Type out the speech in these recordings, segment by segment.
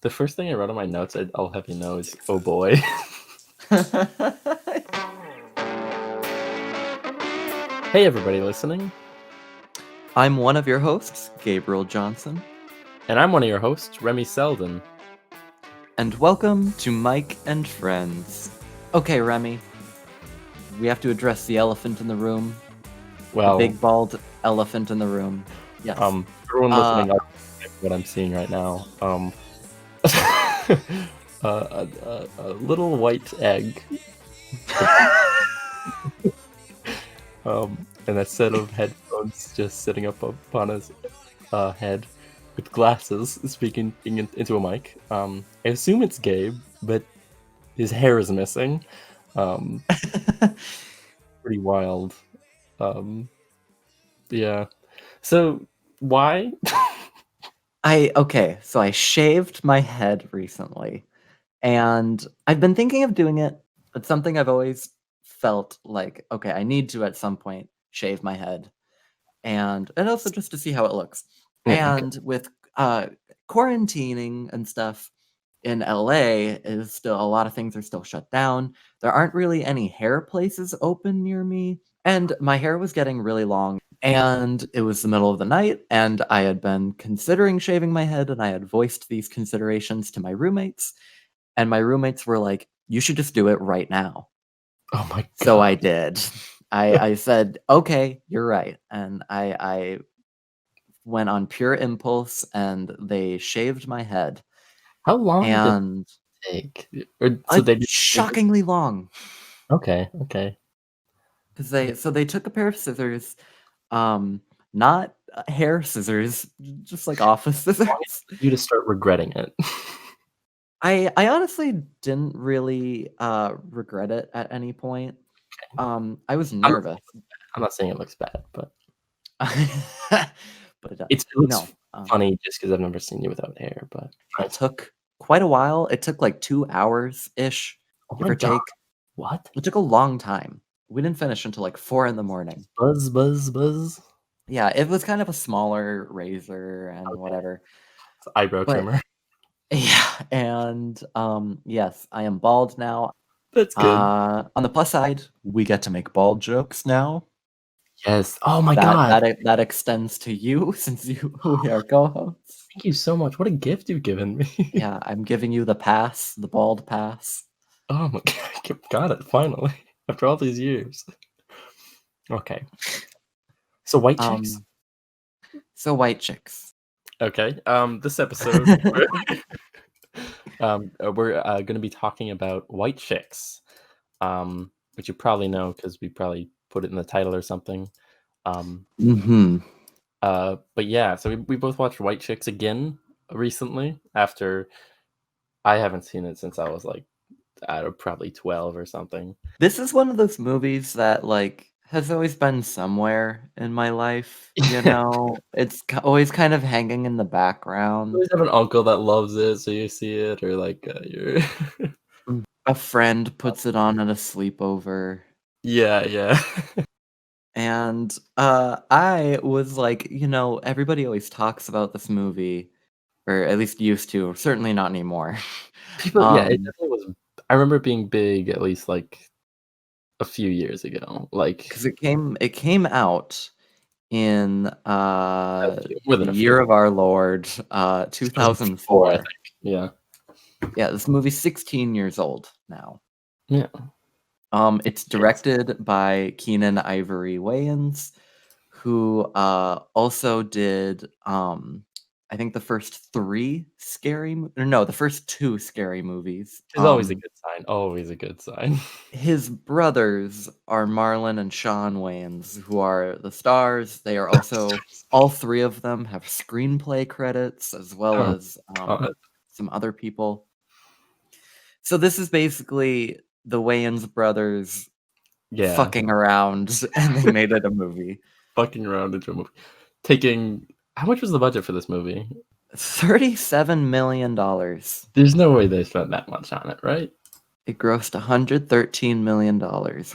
The first thing I wrote on my notes, I'll have you know, is "Oh boy." Hey, everybody listening, I'm one of your hosts, Gabriel Johnson, and I'm one of your hosts, Remy Selden. and welcome to Mike and Friends. Okay, Remy, we have to address the elephant in the room, the Well, big bald elephant in the room. Yes. everyone Uh, listening, what I'm seeing right now, a little white egg, and a set of headphones just sitting up upon his head, with glasses, speaking into a mic. I assume it's Gabe, but his hair is missing. Pretty wild. Yeah. So why? so I shaved my head recently, and I've been thinking of doing it. It's something I've always felt like, okay, I need to at some point shave my head. And also just to see how it looks. Yeah, okay. And with quarantining and stuff in LA is still a lot of things are still shut down. There aren't really any hair places open near me, and my hair was getting really long. And it was the middle of the night, and I had been considering shaving my head, and I had voiced these considerations to my roommates, and my roommates were like, "You should just do it right now." Oh my So I god. did. I said, "Okay, you're right," and I went on pure impulse, and they shaved my head, How long did it and take? Or so they just shockingly long, okay, okay. because Yeah. they took a pair of scissors, um, not hair scissors, just like office Why scissors. did you to start regretting it? I honestly didn't really, regret it at any point. I was I'm not nervous. I'm not saying it looks bad, but But, it looks no, funny just because 'cause I've never seen you without hair, but it nice. took quite a while. It took, like, 2 hours-ish, Oh give my or god. take. What? It took a long time. We didn't finish until, like, 4 in the morning. Buzz, buzz, buzz. Yeah, it was kind of a smaller razor and Okay. whatever, It's eyebrow but trimmer. yeah, and, yes, I am bald now. That's good. On the plus side, we get to make bald jokes now. Yes. Oh my That god. that e that extends to you since we are co-hosts. Thank you so much. What a gift you've given me. Yeah, I'm giving you the pass, the bald pass. Oh my god. Got it, finally. After all these years. Okay. So white chicks? Um, so white chicks. Okay. This episode, we're gonna be talking about white chicks, which you probably know because we probably put it in the title or something. Um, Mhm. but yeah, so we both watched White Chicks again recently after I haven't seen it since I was like, I don't know, probably 12 or something. This is one of those movies that, like, has always been somewhere in my life, you Yeah. know? It's always kind of hanging in the You always background. have an uncle that loves it, so you see it, or like you're. A friend puts it on at a sleepover, Yeah, yeah. and, I was like, everybody always talks about this movie, or at least used to, certainly not anymore. People, yeah, it Um, definitely was. I remember it being big at least like a few years ago, like 'Cause it came out in, more the than a year few. of our Lord, 2004, I 2004. think. Yeah. Yeah, this movie's 16 years old now. Yeah. It's Yes. directed by Keenan Ivory Wayans, who, also did, I think the first 3 scary mo or no, the first 2 scary movies. Which is always a good sign, always a good sign. His brothers are Marlon and Sean Wayans, who are the stars. They are also all 3 of them have screenplay credits as well Oh as, god. some other people. So this is basically the Wayans brothers Yeah. fucking around, and they made it a movie. Fucking around into a movie. Taking how much was the budget for this movie? $37 million. There's no way they spent that much on it, right? It grossed $113 million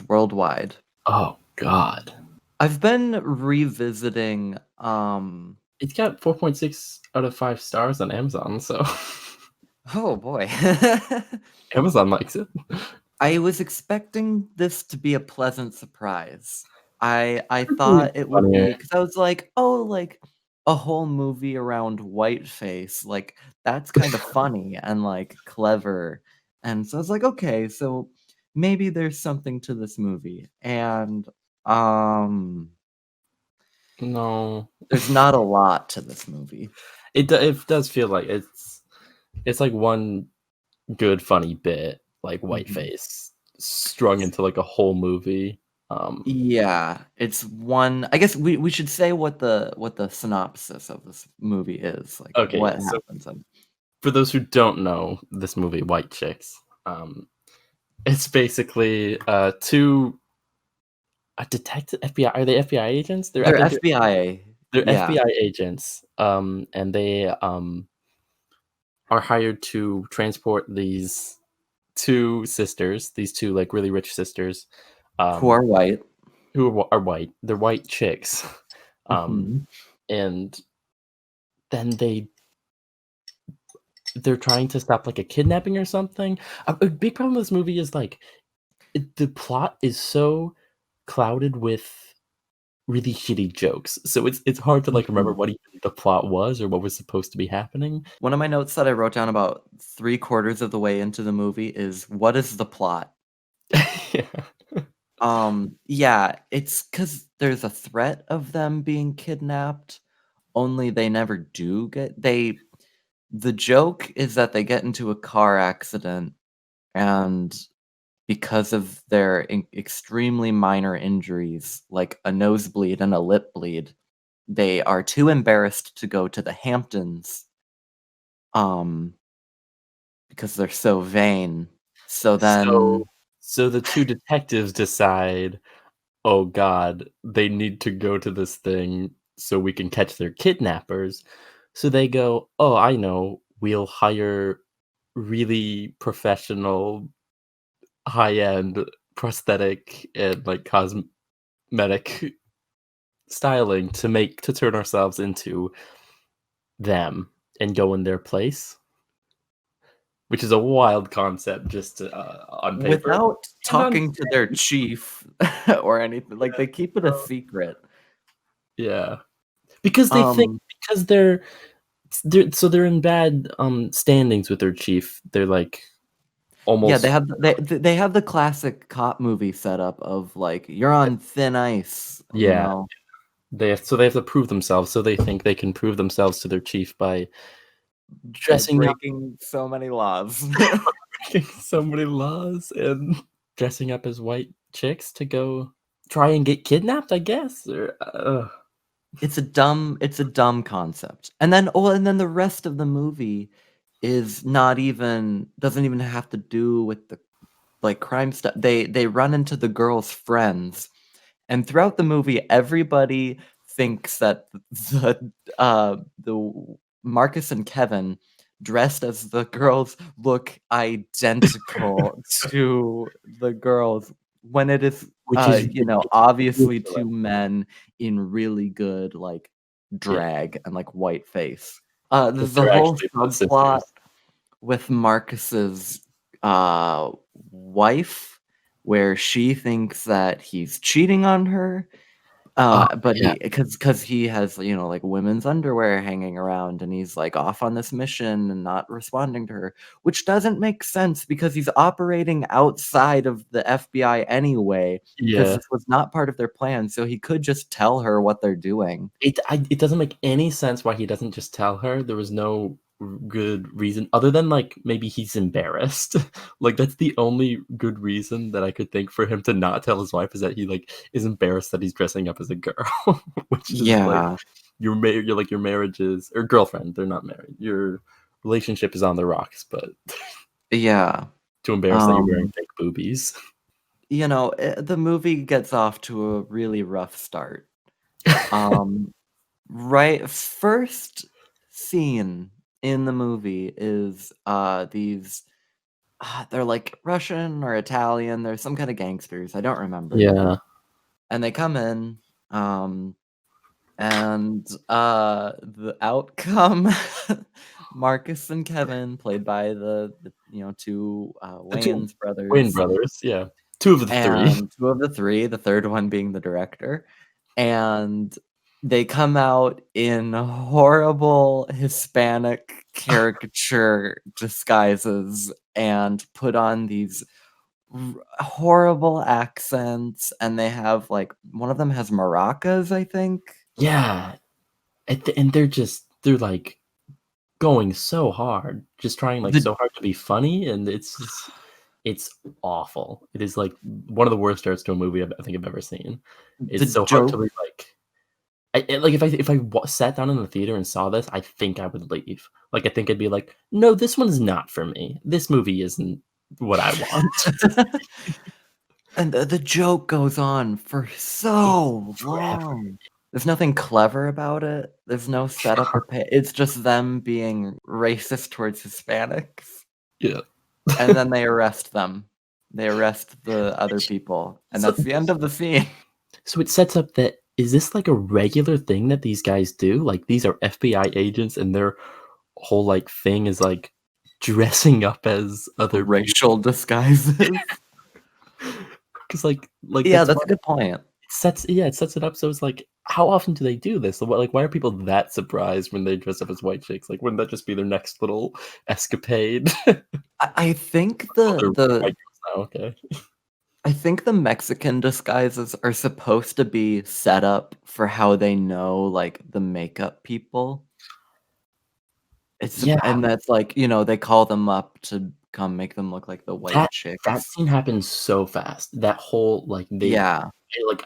worldwide. Oh god. I've been revisiting, It's got 4.6 out of 5 stars on Amazon, so Oh boy. Amazon likes it. I was expecting this to be a pleasant surprise. I Probably thought it would funnier. be because I was like, "Oh, like, a whole movie around whiteface, like, that's kinda funny and, like, clever." And so I was like, "Okay, so maybe there's something to this movie." And, um, No. there's not a lot to this movie. It does feel like it's like one good funny bit, like Mhm. Whiteface, strung into, like, a whole movie. Um, Yeah, it's one I guess we should say what the synopsis of this movie is, like, okay, what yeah, so happens in for those who don't know this movie, White Chicks, it's basically, 2 detective FBI are they FBI agents? I They're think FBI. they're Yeah, FBI agents, and they, are hired to transport these 2 sisters, these 2, like, really rich sisters, who um, are white. who are white. They're white chicks, um, Mhm. and then they're trying to stop, like, a kidnapping or something. A big problem with this movie is, like, the plot is so clouded with really shitty jokes, so it's hard to, like, remember Mhm. what even the plot was or what was supposed to be happening. One of my notes that I wrote down about 3/4 of the way into the movie is, "What is the plot?" Yeah. Yeah, it's because there's a threat of them being kidnapped, only they never do get the joke is that they get into a car accident, and because of their extremely minor injuries, like a nosebleed and a lip bleed, they are too embarrassed to go to the Hamptons, um, because they're so vain. So So then so the 2 detectives decide, "Oh god, they need to go to this thing so we can catch their kidnappers." So they go, "Oh, I know, we'll hire really professional, high-end prosthetic and, like, cosmetic styling to turn ourselves into them and go in their place," which is a wild concept just, on paper without and on talking to their chief or anything, like, they keep it a so secret. yeah. Because they think Um, because they're in bad, standings with their chief. They're, like, yeah, almost they have the classic cop movie setup of, like, you're on thin ice, you yeah, know? they have to prove themselves, so they think they can prove themselves to their chief by By dressing up, breaking so many laws. breaking so many laws, and dressing up as white chicks to go try and get kidnapped, I guess, or, It's a dumb concept. And then the rest of the movie is not even doesn't even have to do with the, like, crime stuff. They run into the girl's friends, and throughout the movie, everybody thinks that the Marcus and Kevin dressed as the girls look identical to the girls when it is, which is obviously ridiculous. 2 men in really good, like, Yeah, drag and, like, white face. because The they're whole actually both subplot sisters. with Marcus's, wife, where she thinks that he's cheating on her, Oh, but yeah. because he has, like, women's underwear hanging around, and he's, like, off on this mission and not responding to her, which doesn't make sense because he's operating outside of the FBI anyway, because Yeah. this was not part of their plan, so he could just tell her what they're doing. It doesn't make any sense why he doesn't just tell her. There was no good reason other than, like, maybe he's embarrassed. Like, that's the only good reason that I could think for him to not tell his wife is that he, like, is embarrassed that he's dressing up as a girl, which is, like, Yeah, your marriage is or girlfriend, they're not married. Your relationship is on the rocks, but yeah, too embarrassed that you're wearing um fake boobies. the movie gets off to a really rough start. Um, right first scene in the movie is, these they're, like, Russian or Italian, they're some kinda gangsters, I don't remember, Yeah. and they come in, um, and, the outcome Marcus and Kevin, played by the two The two Wayans Wayne brothers, brothers, yeah. Two of the three. and two of the three, the third one being the director. And they come out in horrible Hispanic caricature disguises and put on these horrible accents. And they have like one of them has maracas, I think. Yeah, and they're like going so hard, just trying like The so hard to be funny, and it's awful. It is like one of the worst starts to a movie I think I've ever seen. the It's so hard to joke be like, like if sat down in the theater and saw this, I think I would leave. Like I think I'd be like, no, this one's not for me. This movie isn't what I want. and the joke goes on for so Forever. long. There's nothing clever about it. There's no setup or pay. It's just them being racist towards Hispanics, Yeah. and then they arrest them. They arrest the other people, and So that's the end of the scene. So it sets up that is this like a regular thing that these guys do? Like these are FBI agents and their whole like thing is like dressing up as other people. Racial disguises. Because like Yeah, that's that's what a good point. it sets it up so it's like how often do they do this? Like why are people that surprised when they dress up as white chicks? Like wouldn't that just be their next little escapade? I think Oh, they're the white girls now, okay. I think the Mexican disguises are supposed to be set up for how they know, like, the makeup people. Yeah, And that's like, they call them up to come make them look like the white that that chicks. scene happened so fast. That whole like Yeah.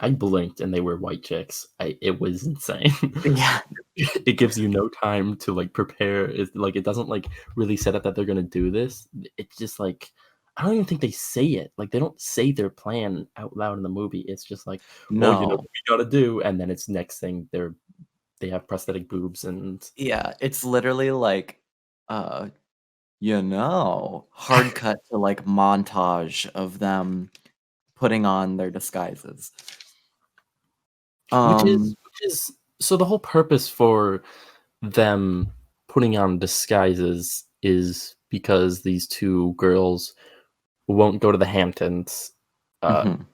I blinked and they were white chicks. It was insane. Yeah. It gives you no time to, like, prepare. It's like, it doesn't, like, really set up that they're gonna do this. It's just, like I don't even think they say it. Like, they don't say their plan out loud in the movie. It's just like, "Well, you know No. what we gotta do," and then it's next thing they have prosthetic boobs and Yeah, it's literally like, uh, hard cut to, like, montage of them putting on their disguises. which Um is so the whole purpose for them putting on disguises is because these 2 girls won't go to the Hamptons, uh Mhm.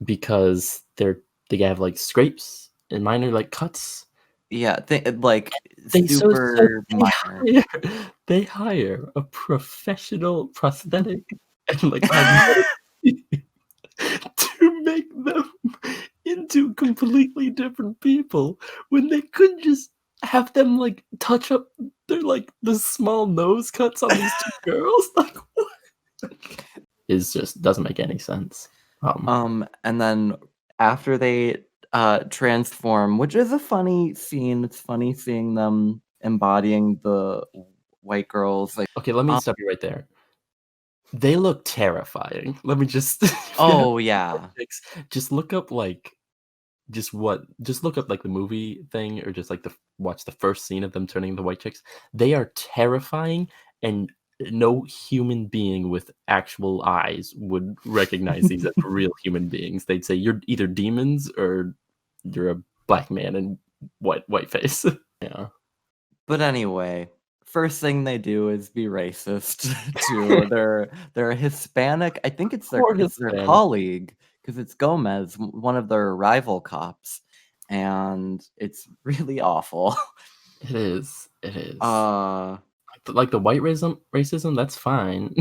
because they have, like, scrapes and minor, like, cuts. Yeah, like, So super minor. they hire a professional prosthetic and, like, cosmetic to make them into completely different people when they could just have them, like, touch up their, like, the small nose cuts on these 2 girls. Like, what? Is just doesn't make any sense. And then after they, transform, which is a funny scene, it's funny seeing them embodying the white girls, like, Okay, let me um stop you right there. They look terrifying. Let me just if you have Oh, yeah. Netflix, just look up, like, just look up, like, the movie thing or just, like, watch the first scene of them turning into white chicks. They are terrifying, and no human being with actual eyes would recognize these as real human beings. They'd say, "You're either demons or you're a black man in whiteface." Yeah. But anyway, first thing they do is be racist to their Hispanic I think Poor it's their Hispanic. colleague, because it's Gomez, one of their rival cops, and it's really awful. It is, it is. Uh Like, the white racism, that's fine.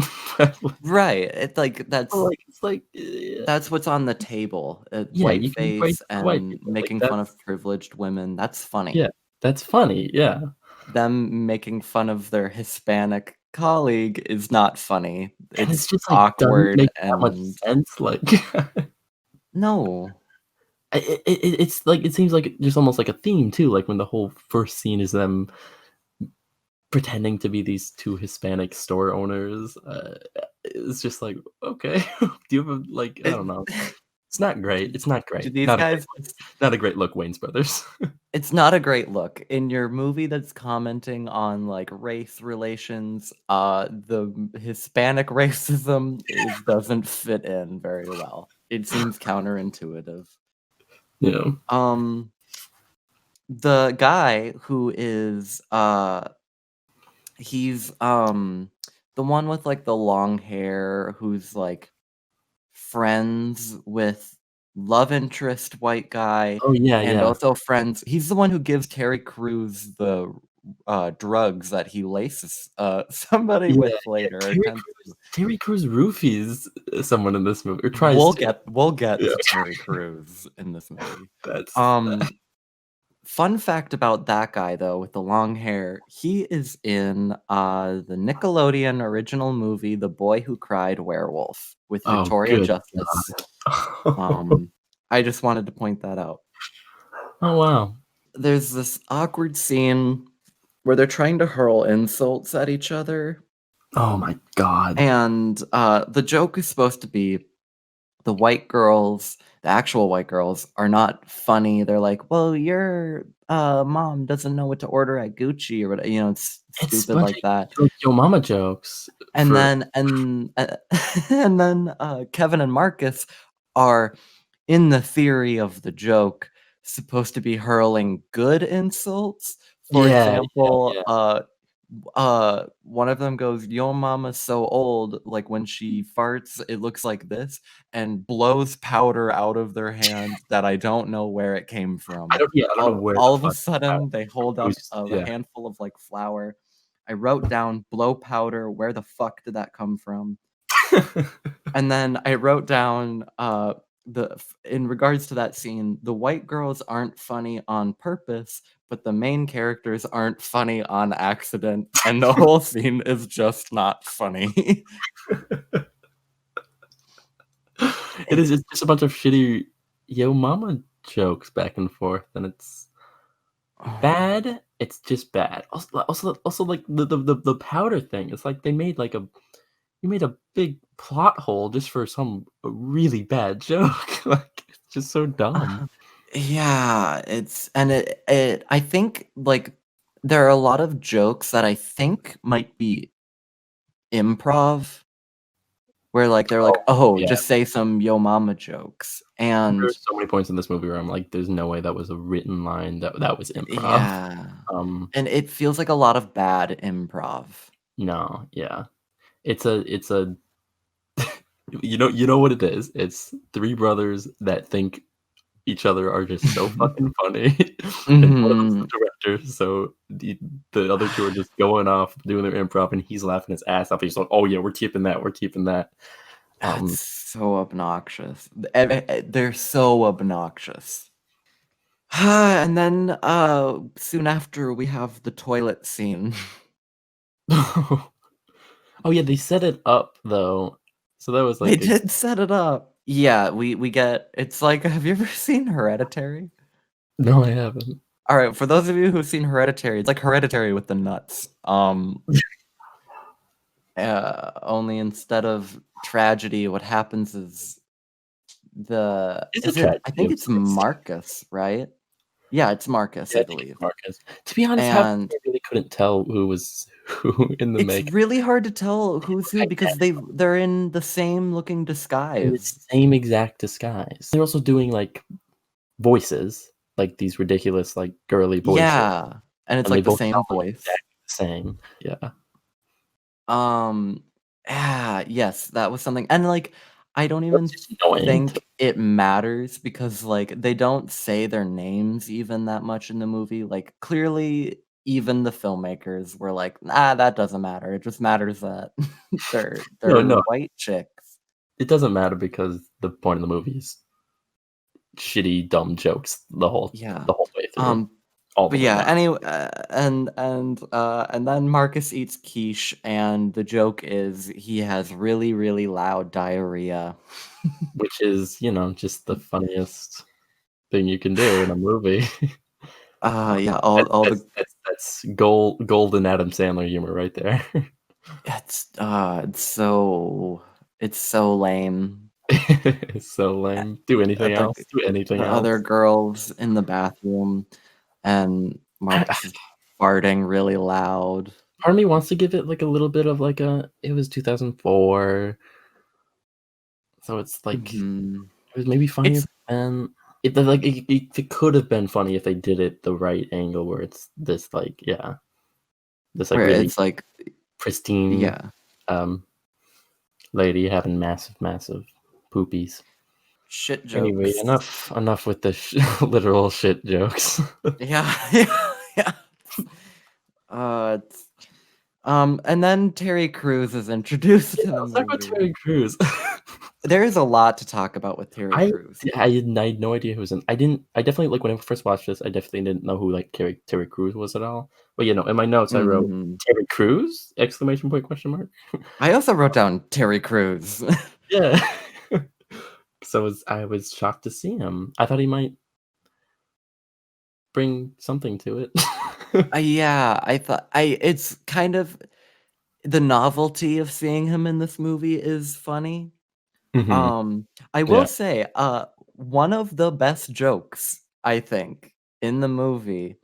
Right, it's like But, like, it's like, that's what's on the table, yeah, you can be whiteface racist to white and people, like, making fun that's of privileged women, that's funny. yeah, that's funny, yeah, Them making fun of their Hispanic colleague is not funny. and it's It's just, like, doesn't awkward make that much and sense, like, no. it's like it seems like there's almost like a theme too, like, when the whole first scene is them pretending to be these 2 Hispanic store owners, it's just like, "Okay." Do you have a like, I It don't know. It's not great, it's not do great. these Not a great guys look. Not a great look, Wayans Brothers. it's not a great look. In your movie that's commenting on, like, race relations, the Hispanic racism doesn't fit in very well. It seems counterintuitive. Yeah. Um, the guy who is, He's the one with like the long hair who's like friends with love interest white guy Oh yeah, and yeah. also friends. He's the one who gives Terry Crews the drugs that he laces somebody Yeah, with yeah. later or attempts to. Terry Crews roofies someone in this movie, or tries to. We'll get Yeah, to Terry Crews in this movie. that's Fun fact about that guy though with the long hair, he is in the Nickelodeon original movie The Boy Who Cried Werewolf with oh, Victoria good Justice. God. I just wanted to point that out. Oh, wow. There's this awkward scene where they're trying to hurl insults at each other, Oh my God. and the joke is supposed to be the white girls, the actual white girls, are not funny. They're like, "Well, your mom doesn't know what to order at Gucci," or what, it's It's a stupid bunch like that. of Yo Mama jokes And for then and then Kevin and Marcus are, in the theory of the joke, supposed to be hurling good insults. For yeah, yeah, example, yeah. one of them goes, "Yo mama's so old, like when she farts, it looks like this," and blows powder out of their hand that I don't know where it came from. I don't know where the All of a fuck sudden, they hold it was up just a yeah. handful of like flour. I wrote down blow powder. Where the fuck did that come from? And then I wrote down in regards to that scene, the white girls aren't funny on purpose, but the main characters aren't funny on accident, and the whole scene is just not funny. It's just a bunch of shitty Yo Mama jokes back and forth, and it's bad. It's just bad. Also, like, the powder thing, it's like they made, like, a you made a big plot hole just for some really bad joke. Like, it's just so dumb. Yeah, it's and it I think like there are a lot of jokes that I think might be improv where like they're like, Oh, "Oh, yeah. just say some yo mama jokes." And There's so many points in this movie where I'm like, "There's no way that was a written line, that was improv." yeah. Um, And it feels like a lot of bad improv. no, yeah. It's a you know what it is? It's 3 brothers that think each other are just so fucking funny, and one of them's Mhm. the director, so the other 2 are just going off, doing their improv, and he's laughing his ass off. He's like, "Oh, yeah, we're keeping that, we're keeping that." That's Um, so obnoxious. They're so obnoxious. And then, soon after, we have the toilet scene. oh, yeah, they set it up, though, so that was They like a did set it up. Yeah, we get it's like, have you ever seen Hereditary? no, I haven't. Alright, for those of you who've seen Hereditary, it's like Hereditary with the nuts. Only instead of tragedy, what happens is It's a is it I tragedy think of it's sorts. Marcus, right? Yeah, it's Marcus, Yeah, I I think it's believe. Marquez. To be honest, how come And I really couldn't tell who was who in the it's make really hard to tell who's who because identical. they're in the same looking In the disguise. same exact disguise. They're also doing, like, voices, like, these ridiculous, like, girly voices, Yeah, and it's and they like the both same sound, like, voice. exactly the same. Yeah. Um, yes, that was something and, like, I don't That's even just annoying to think it matters because, like, they don't say their names even that much in the movie, like, clearly, even the filmmakers were like, "Nah, that doesn't matter, it just matters that no, they're no, white chicks." it doesn't matter because the point of the movie is shitty, dumb jokes Yeah, the whole way through, um, all the but way yeah, down. anyway, and then Marcus eats quiche, and the joke is he has really, really loud diarrhea. Which is, just the funniest thing you can do in a movie. Yeah, That's all that's the that's that's golden Adam Sandler humor right there. it's so lame. It's so Uh, lame. Do anything the else, do anything the else. other girls in the bathroom, and I Marcus is farting really loud. Part of me wants to give it, like, a little bit of, like, a it was 2004, so it's like, Mhm. it was maybe funnier It's back then. It could have been funny if they did it the right angle where it's this, like, yeah. This like where really it's like, pristine yeah, um lady having massive poopies. shit Anyway, jokes. enough with the literal shit jokes. Yeah, yeah, yeah. It's, and then Terry Crews is introduced Yeah, in the let's talk about movie. Terry Crews. There is a lot to talk about with Terry I Crews. I had no idea who was in. I definitely like when I first watched this. I definitely didn't know who like Terry Crews was at all. But you know, in my notes I wrote Mhm. Terry Crews exclamation point question mark. I also wrote down Terry Crews. Yeah. I was shocked to see him. I thought he might bring something to it. Yeah, I thought I it's kind of the novelty of seeing him in this movie is funny. Mhm. I will Yeah. say, one of the best jokes, I think, in the movie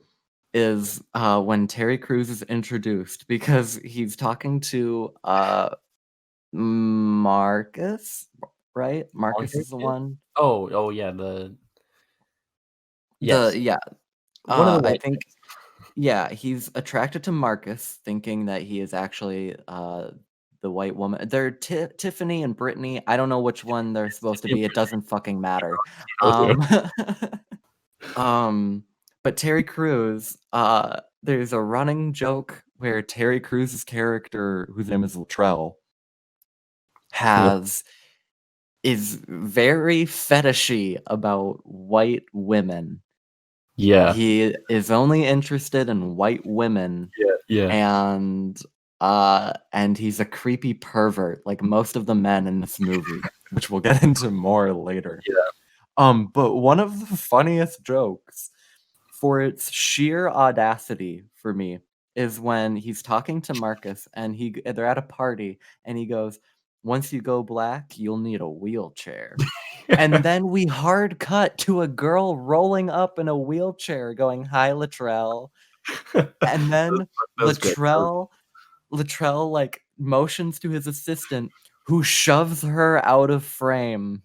is, when Terry Crews is introduced because he's talking to, Marcus, right? Marcus Longer is the kid? one? Oh yeah, yes. Yeah, One of the I white think kids. yeah, he's attracted to Marcus, thinking that he is actually, the white woman. They're Tiffany and Brittany. I don't know which one they're supposed to be. It doesn't fucking matter. Um, but Terry Crews, there's a running joke where Terry Crews' character, whose name is Latrell, Yeah. has is very fetishy about white women. Yeah. He is only interested in white women, Yeah. Yeah. and, and he's a creepy pervert like most of the men in this movie, which we'll get into more later. Yeah. But one of the funniest jokes, for its sheer audacity for me, is when he's talking to Marcus and they're at a party and he goes, "Once you go black, you'll need a wheelchair." And then we hard cut to a girl rolling up in a wheelchair going, "Hi, Latrell." And then That was great. That was Latrell, like, motions to his assistant, who shoves her out of frame,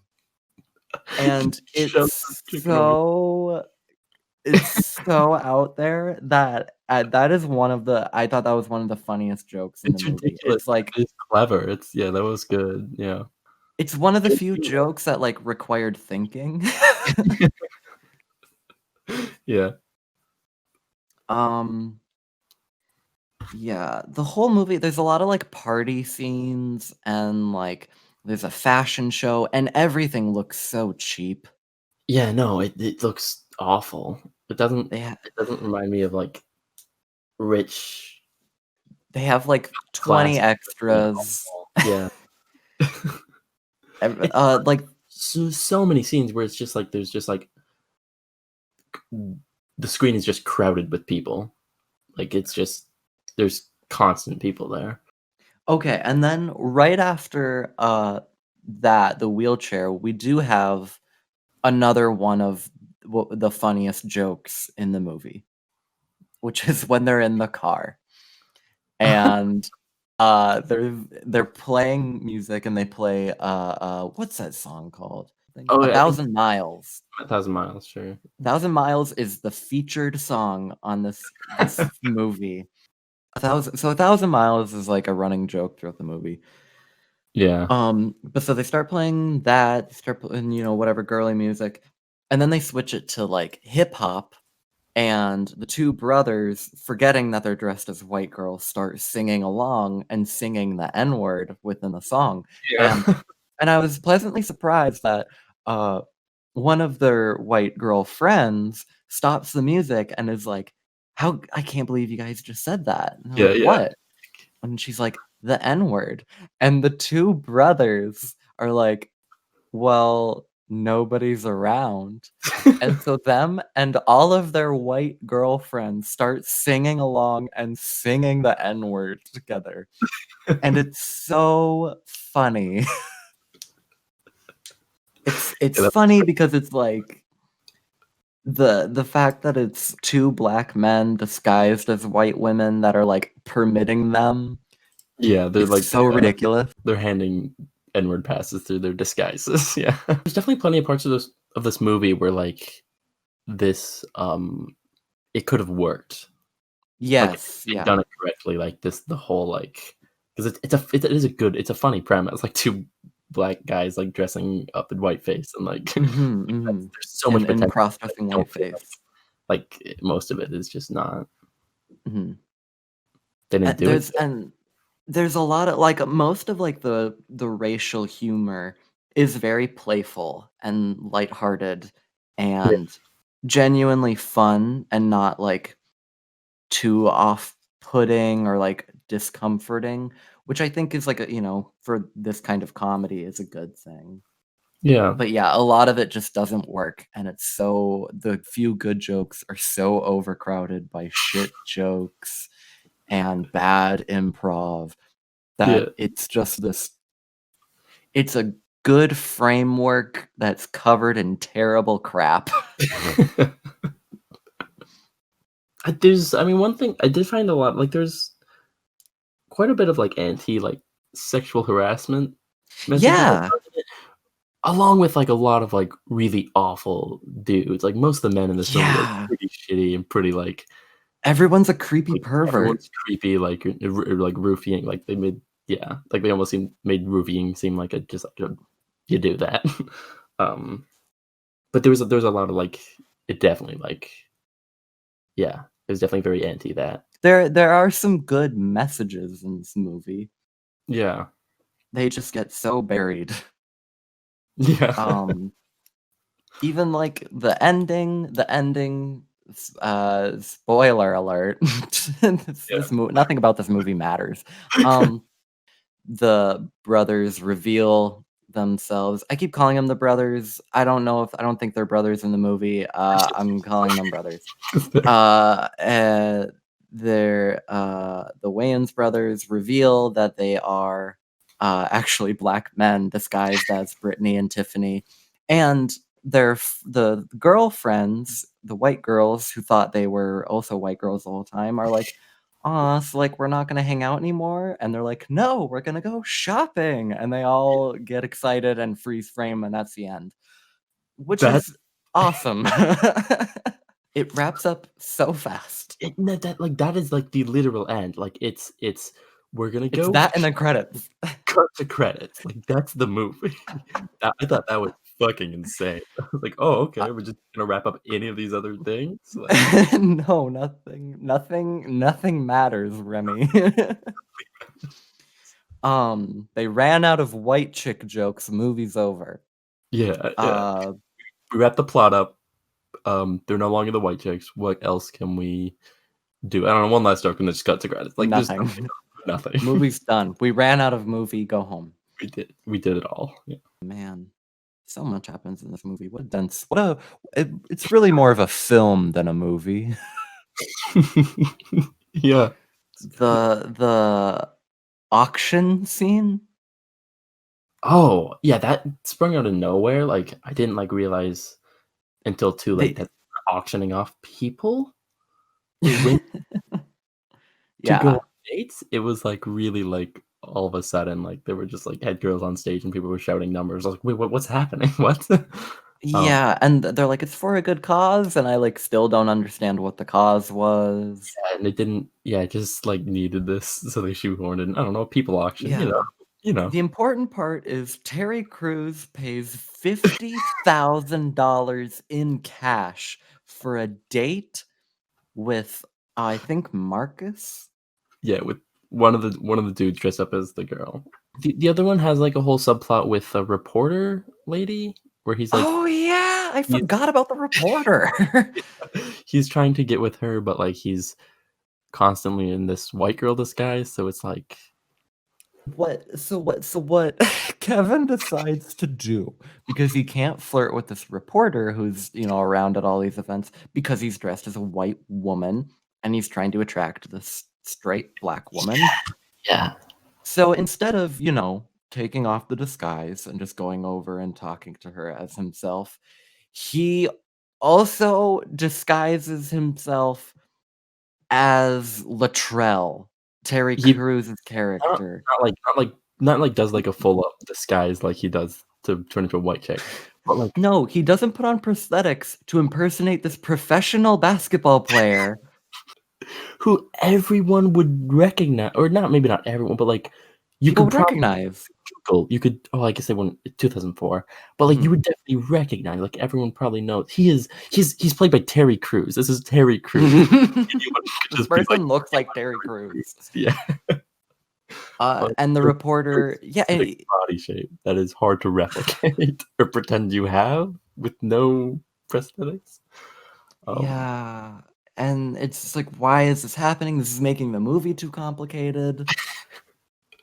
and shoved the chicken over. it's so out there that, that is one of the I thought that was one of the funniest jokes in the It's movie. ridiculous, It's like but it's clever. Yeah, that was good. Yeah. it's one of the Good few humor. jokes that, like, required thinking. Yeah. Um, yeah, the whole movie, there's a lot of, like, party scenes and, like, there's a fashion show, and everything looks so cheap. Yeah, no, it looks awful. They ha It doesn't remind me of, like, rich they have, like, 20 class yeah, extras. yeah. It's Like so many scenes where it's just like there's just like the screen is just crowded with people. Like, it's just there's constant people there. okay, and then right after, the wheelchair, we do have another one of the funniest jokes in the movie, which is when they're in the car, and, they're playing music, and they play, what's that song called? Oh, A yeah, I think Thousand Miles. 1,000 Miles, sure. Thousand Miles is the featured song on this movie. A Thousand Miles is like a running joke throughout the movie. Yeah. But so they start playing that, start playing, whatever girly music, and then they switch it to like hip hop, and the two brothers, forgetting that they're dressed as white girls, start singing along and singing the N-word within the song. And Yeah. and I was pleasantly surprised that one of their white girl friends stops the music and is like, "How I can't believe you guys just said that." And they're Yeah, like, yeah. "What?" And she's like, "The N-word." And the two brothers are like, "Well, nobody's around." And so them and all of their white girlfriends start singing along and singing the N-word together. And it's so funny. It's Yeah, that was funny great. because it's like the fact that it's two black men disguised as white women that are, like, permitting them Yeah, they're is like, so ridiculous. they're handing N-word passes through their disguises, yeah. There's definitely plenty of parts of this movie where, like, this, it could have worked. Like, if Yes, they'd yeah. done it correctly, like, the whole, like, 'cause it is a good it's a funny premise, like, 2 black guys, like, dressing up in whiteface and, like, Mhm, like, mhm. there's so much In potential, but I cross-dressing don't feel whiteface. most of it is just not Mhm. they didn't do it good. And there's a lot of like, most of, like, the racial humor is very playful and lighthearted Yeah, and genuinely fun and not, like, too off-putting or, like, discomforting, which I think is, like, for this kind of comedy is a good thing. yeah, But, yeah, a lot of it just doesn't work, and the few good jokes are so overcrowded by shit jokes and bad improv yeah. that it's a good framework that's covered in terrible crap. I mean, one thing I did find a lot like, there's quite a bit of, like, like, sexual harassment messages, like, Yeah, targeted along with, like, a lot of, like, really awful dudes, like, most of the men in this movie are yeah. pretty shitty and pretty, Everyone's a creepy like, pervert. everyone's creepy, like, roofying, like, they made yeah, like, they almost made roofying seem like a just like a you do that. Um, but there was a lot of, like it definitely, like yeah, it was definitely very anti that. There are some good messages in this movie. Yeah. They just get so buried. Yeah. Um, Even, like, the ending, spoiler alert, Yeah. nothing about this movie matters. Um, the brothers reveal themselves. I keep calling them the brothers. I don't think they're brothers in the movie. I'm calling them brothers. Uh, eh, the Wayans brothers reveal that they are, actually black men disguised as Brittany and Tiffany, and the girlfriends, the white girls who thought they were also white girls the whole time are like, "Aw, so, like, we're not gonna hang out anymore?" And they're like, "No, we're gonna go shopping," and they all get excited and freeze frame, and that's the end, which That is awesome. It wraps up so fast. it no, that like, that is, like, the literal end, like, it's, "We're gonna It's go that and then credits. cut to credits," like, that's the movie. That I thought that was fucking insane. I was like, "Oh, Uh, okay, we're just gonna wrap up any of these other things?" Like no, nothing matters, Remy. They ran out of white chick jokes, movie's over. yeah, yeah. Uh, We wrap the plot up, they're no longer the white chicks, what else can we do? I don't know, one last joke and then just cut to credits, like, there's Nothing. nothing. Movie's done. We ran out of movie, go home. We did it all, yeah. Man, so much happens in this movie. It's really more of a film than a movie. Yeah. The auction scene? Oh, yeah, that sprung out of nowhere, like, I didn't, like, realize until too late They that they're auctioning off people to win to go on Yeah. dates. It was, like, really, like, all of a sudden, like, they were just, like, had girls on stage and people were shouting numbers. I was like, "Wait, what's happening? What?" Um, Yeah, and they're like, "It's for a good cause," and I, like, still don't understand what the cause was. yeah, and it didn't yeah, it just, like, needed this, so they shoehorned in, I don't know, a people auction, Yeah. you know. The important part is Terry Crews pays $50,000 in cash for a date with, I think, Marcus? Yeah, with one of the dudes dressed up as the girl. The other one has, like, a whole subplot with a reporter lady where he's, like Oh, yeah, I he's forgot about the reporter. he's trying to get with her, but, like, he's constantly in this white girl disguise, so it's like What Kevin decides to do, because he can't flirt with this reporter who's, around at all these events because he's dressed as a white woman, and he's trying to attract this straight black woman. yeah. So instead of, taking off the disguise and just going over and talking to her as himself, he also disguises himself as Latrell, Terry He Crews' not character. not like does, like, a full up disguise like he does to turn into a white chick, but, like No, he doesn't put on prosthetics to impersonate this professional basketball player who everyone would recognize, or not, maybe not everyone, but like you People could would probably recognize. Google, you could. Oh, I guess they wouldn't. 2004, but like you Mhm. would definitely recognize. Like everyone probably knows he's played by Terry Crews. This is Terry Crews. Anyone could This just be like, person looks like Terry Crews. yeah. And the reporter, yeah, Specific body shape that is hard to replicate or pretend you have with no prosthetics. yeah, and it's just like, why is this happening? This is making the movie too complicated.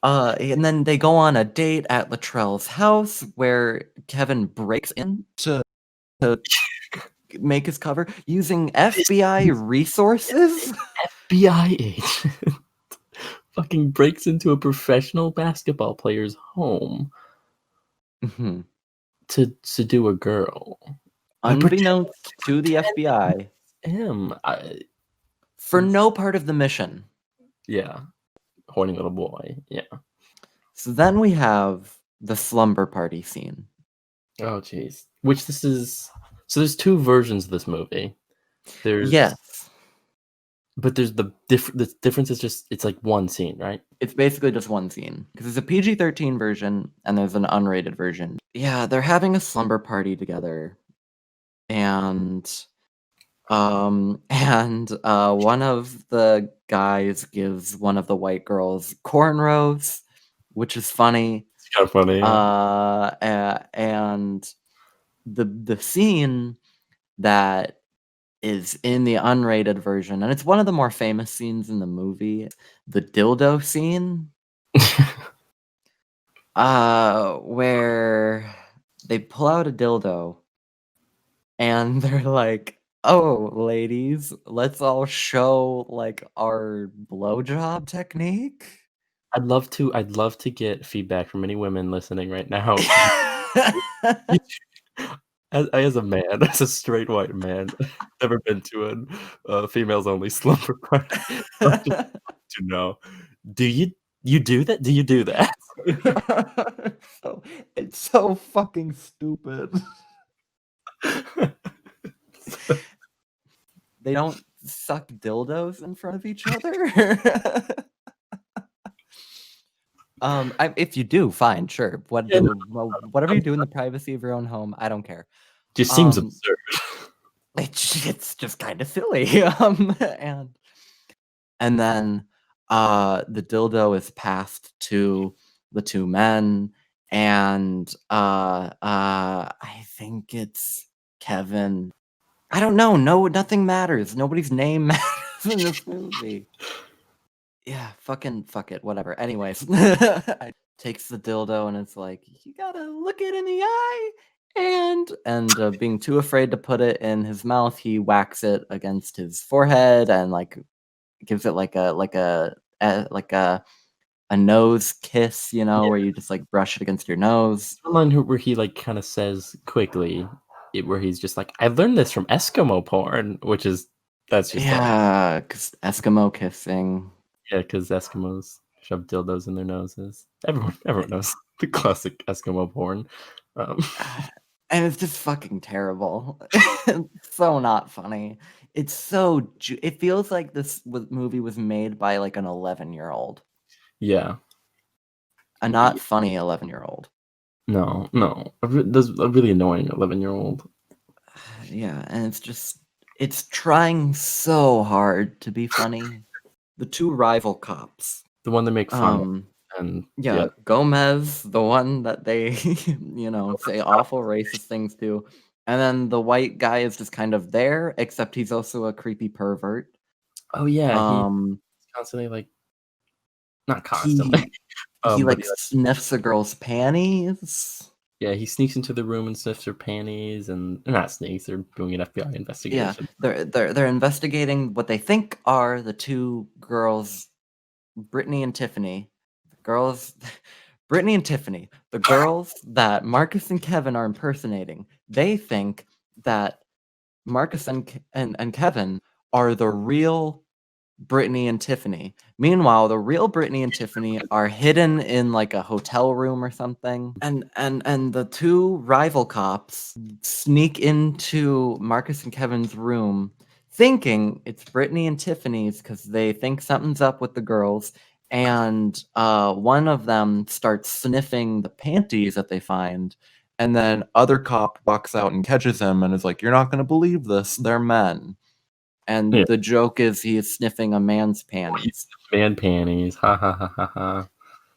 And then they go on a date at Latrell's house where Kevin breaks in to make his cover using FBI resources. FBI agent fucking breaks into a professional basketball player's home Mhm. to seduce a girl. I pretend Unbeknownst to the FBI, him. for no part of the mission. Yeah, horny little boy. Yeah. So then we have the slumber party scene. Oh jeez. Which this is. So there's two versions of this movie. Yes, But there's the difference is just it's like one scene, right? it's basically just one scene because there's a PG-13 version and there's an unrated version. Yeah, they're having a slumber party together, and one of the guys gives one of the white girls cornrows, which is funny. It's kind of funny. Yeah. And the scene that is in the unrated version, and it's one of the more famous scenes in the movie, the dildo scene, where they pull out a dildo and they're like, "Oh, ladies, let's all show like our blowjob technique." I'd love to get feedback from any women listening right now. As a man, as a straight white man, never been to a females only slumber party. I just want to know, do you do that? Do you do that? So it's so fucking stupid. They don't suck dildos in front of each other. If you do, fine, sure. Yeah, no, Whatever you I'm do in the privacy of your own home, I don't care. just seems Um, absurd. it's just kind of silly. And then the dildo is passed to the two men, and I think it's Kevin. I don't know. No, nothing matters. Nobody's name matters in this movie. Yeah, fuck it, whatever. Anyways, I takes the dildo and it's like, you gotta look it in the eye. And being too afraid to put it in his mouth, he whacks it against his forehead and like gives it like a nose kiss, Yeah, where you just like brush it against your nose. the line where he like kind of says quickly, where he's just like, "I learned this from Eskimo porn," which is that's just like, Yeah, because Eskimo kissing. yeah, because Eskimos shove dildos in their noses. Everyone knows the classic Eskimo porn. Um, And it's just fucking terrible. It's so not funny. It's so it feels like this movie was made by like an 11-year-old, yeah, a not funny 11-year-old. no, no, there's a really annoying 11-year-old. Yeah, and it's trying so hard to be funny. The two rival cops. The one they make fun of, and Yeah, Gomez, the one that they, say awful racist things to. And then the white guy is just kind of there, except he's also a creepy pervert. oh yeah, he's Um, constantly like, not constantly, he he but like sniffs a girl's panties. yeah, he sneaks into the room and sniffs her panties, and not sneaks. They're doing an FBI Yeah, investigation. they're investigating what they think are the two girls, Brittany and Tiffany. The girls, Brittany and Tiffany, the girls that Marcus and Kevin are impersonating. They think that Marcus and Kevin are the real Brittany and Tiffany. Meanwhile, the real Brittany and Tiffany are hidden in like a hotel room or something. And the two rival cops sneak into Marcus and Kevin's room, thinking it's Brittany and Tiffany's because they think something's up with the girls, and one of them starts sniffing the panties that they find, and then other cop walks out and catches him and is like, "You're not gonna believe this. They're men." And Yeah. the joke is he is sniffing a man's panties. Man panties. Ha ha ha ha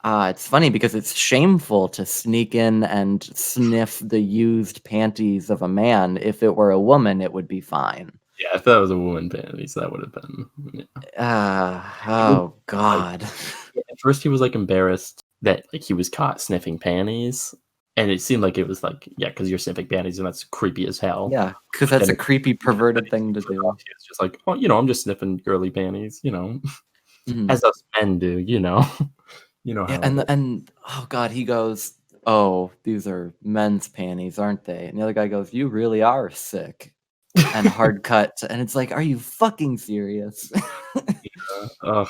ha. It's funny because it's shameful to sneak in and sniff the used panties of a man. If it were a woman, it would be fine. Yeah, if that was a woman panties, that would have been. Yeah. He was Oh like, God. at first he was like embarrassed that like he was caught sniffing panties, and it seemed like it was like, yeah, because you're sniffing panties and that's creepy as hell. Yeah, because But that's then a creepy, then perverted he thing to seems like, do. it's just like, oh, I'm just sniffing girly panties, Mhm. as us men do, you know Yeah, how it is. and oh God, he goes, "Oh, these are men's panties, aren't they?" And the other guy goes, "You really are sick." And hard cut, and it's like, "Are you fucking serious?" Ugh.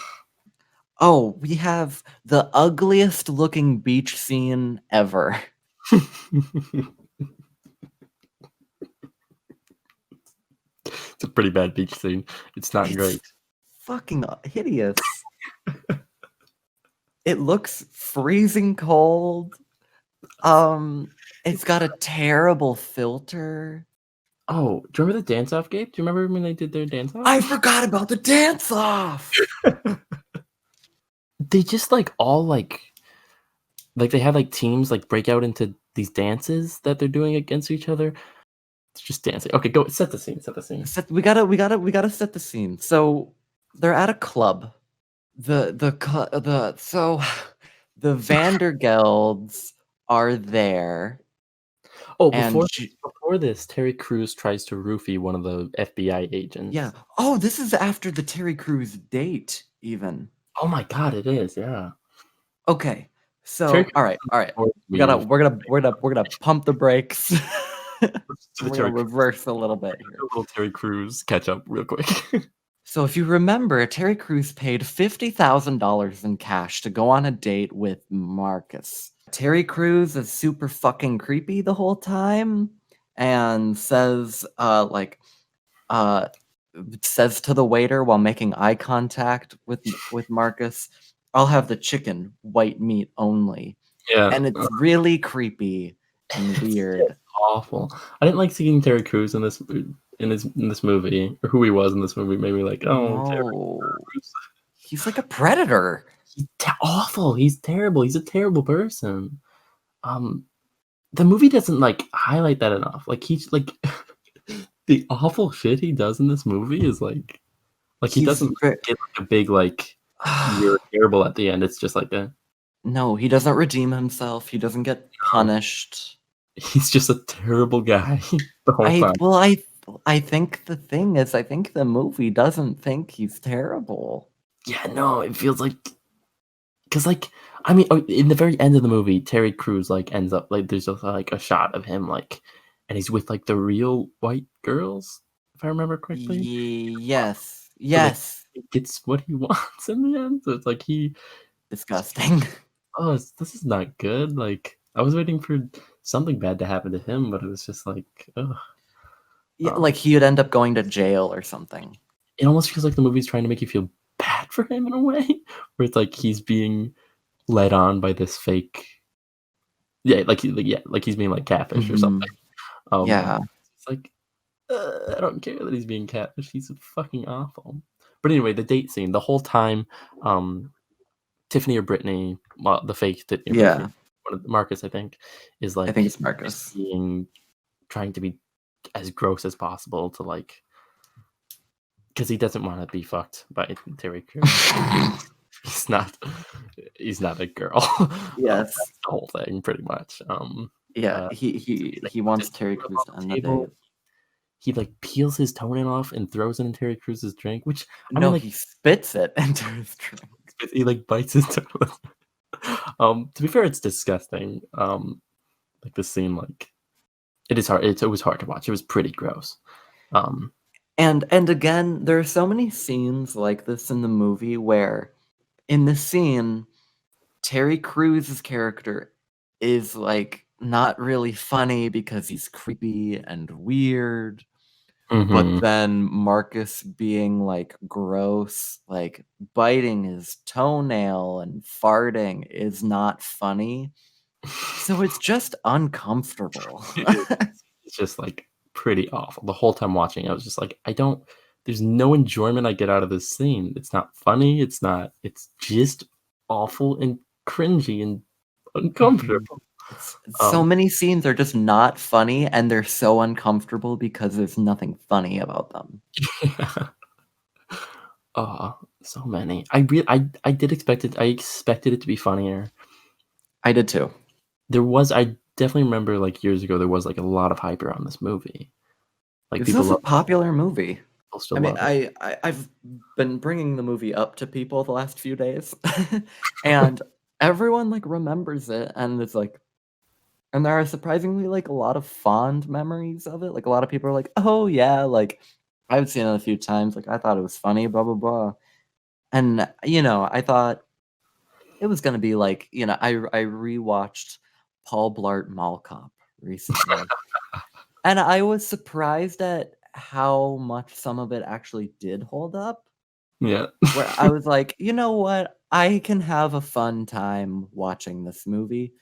Oh, we have the ugliest looking beach scene ever. It's a pretty bad beach scene. It's not It's great. fucking hideous. It looks freezing cold. Um, it's got a terrible filter. Oh, do you remember the dance off, Gabe? Do you remember when they did their dance I off? forgot about the dance off. They just like all like they had like teams like break out into these dances that they're doing against each other. It's just dancing. Okay, go set the scene. Set the scene. We gotta set the scene. So they're at a club. So the Vandergelds are there, Oh, and before this, Terry Crews tries to roofie one of the FBI yeah. agents. Oh, this is after the Terry Crews date, even. Oh my god, it is. Yeah, Okay. Terry So, Crews all right. before We we gotta we're gonna pump the brakes. to the We're gonna Terry Crews. reverse a little bit A here. little Terry Crews catch up real quick. So if you remember, Terry Crews paid $50,000 in cash to go on a date with Marcus. Terry Crews is super fucking creepy the whole time and uh, says to the waiter while making eye contact with Marcus, "I'll have the chicken, white meat only." Yeah, And it's really creepy and weird. it's awful. I didn't like seeing Terry Crews in this movie, or who he was in this movie. Made me like, oh, Terry No. Crews. He's like a predator. He's awful. He's terrible. He's a terrible person. Um, the movie doesn't like highlight that enough. Like he's like the awful shit he does in this movie is like he He's doesn't ve get like a big like you're terrible at the end. It's just like a No, he doesn't redeem himself, he doesn't get punished. he's just a terrible guy the whole I time. well, I think the thing is, I think the movie doesn't think he's terrible. Yeah, no, it feels like because like I mean, in the very end of the movie, Terry Crews like ends up like there's just like a shot of him like, and he's with like the real white girls, if I remember correctly. Yes, So like yes. he gets what he wants in the end. So it's like Disgusting. oh, this is not good. Like I was waiting for something bad to happen to him, but it was just like, ugh. Yeah, like he would end up going to jail or something. It almost feels like the movie's trying to make you feel bad for him in a way, where it's like he's being led on by this fake, yeah, like he's being like catfish or Mhm. something. Um, Yeah. it's like I don't care that he's being catfish. He's fucking awful. But anyway, the date scene, the whole time, um, Tiffany or Brittany, well, the fake Tiffany or Brittany, Yeah. Marcus, I think, is I think like it's just Marcus. trying to be as gross as possible to like because he doesn't want to be fucked by Terry Crews. He's not he's not a girl. Yes. That's the whole thing pretty much. Yeah, Uh, he he he like he puts wants his Terry toenails Crews on to the end the date. table. He like peels his toenail off and throws it in Terry Crews's drink, which I mean No, like he spits it into his drink. he like bites his toenail. To be fair, it's disgusting. Like the scene, like it is hard. It was hard to watch. It was pretty gross. Um, And again, there are so many scenes like this in the movie where in the scene, Terry Crews's character is like not really funny because he's creepy and weird. but Mhm. then Marcus being, like, gross, like, biting his toenail and farting is not funny, so it's just uncomfortable. It is. It's just, like, pretty awful. The whole time watching, I was just like, "I don't there's no enjoyment I get out of this scene. It's not funny, it's just awful and cringy and Mhm. uncomfortable." So Um, many scenes are just not funny, and they're so uncomfortable because there's nothing funny about them. yeah. Oh, so many. I did expect it I expected it to be funnier. I did too. I definitely remember, like, years ago, there was, like, a lot of hype around this movie. Like, This people is a love popular movie. people still I mean, love it. I've been bringing the movie up to people the last few days, and everyone, like, remembers it, and it's like and there are surprisingly, like, a lot of fond memories of it, like, a lot of people are like, "Oh, yeah," like, "I've seen it a few times," like, "I thought it was funny, blah, blah, blah," and, I thought it was gonna be like, I rewatched Paul Blart Mall Cop recently, and I was surprised at how much some of it actually did hold up, Yeah. where I was like, "You know what? I can have a fun time watching this movie."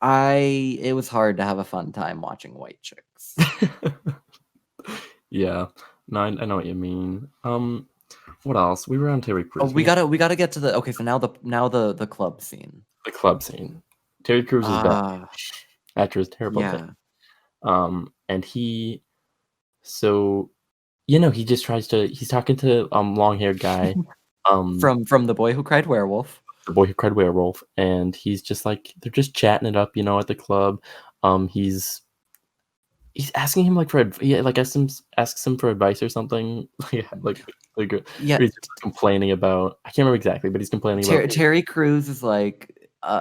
It was hard to have a fun time watching White Chicks. Yeah. No, I know what you mean. What else? We were on Terry Oh, Crews. we gotta get to the okay, so now the club scene. The club scene. Terry Crews is back Ah, after his terrible day. yeah. And so, he just he's talking to, long-haired guy, um, From The Boy Who Cried Werewolf. the boy who cried werewolf, and he's just like they're just chatting it up, at the club. He's asking him, like, yeah, like, asks him for advice or something. Yeah, or Yeah, he's just complaining about I can't remember exactly, but he's complaining about Terry Crews is like,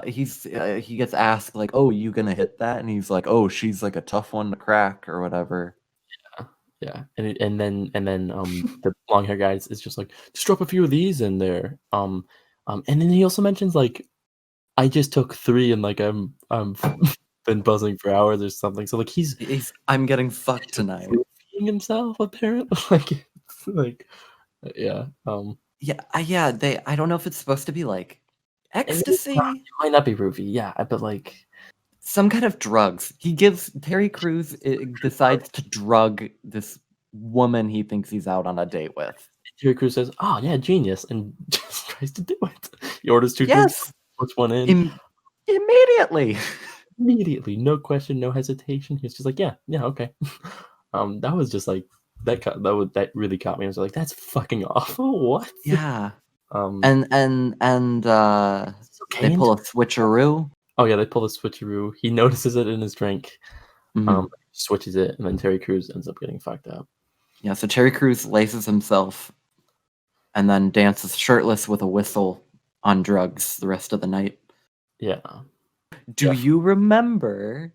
he gets asked like, "Oh, you gonna hit that?" And he's like, "Oh, she's like a tough one to crack," or whatever. yeah, and then, the long hair guy is just like, "Just drop a few of these in there." And then he also mentions, like, "I just took 3 and, like, I'm been buzzing for hours," or something. So, like, I'm getting fucked he's tonight. approving himself apparently, like, it's like yeah, Yeah, I don't know if it's supposed to be like and maybe it's not ecstasy? it might not be Ruby, yeah, but, like, Some kind of drugs. Terry Crews decides to drug this woman he thinks he's out on a date with. Terry Crews says, "Oh, yeah, genius," and just tries to do it. He orders 2 drinks, Yes! puts 1 in. Im Immediately! Immediately, no question, no hesitation. He's just like, "Yeah, yeah, okay." That was just like that really caught me. I was like, "That's fucking awful. What?" Yeah. Um, And is this okay they in pull a Japan? switcheroo. Oh yeah, they pull the switcheroo. He notices it in his drink, Mhm. switches it, and then Terry Crews ends up getting fucked up. Yeah, so Terry Crews laces himself and then dances shirtless with a whistle on drugs the rest of the night. Yeah, Do def you remember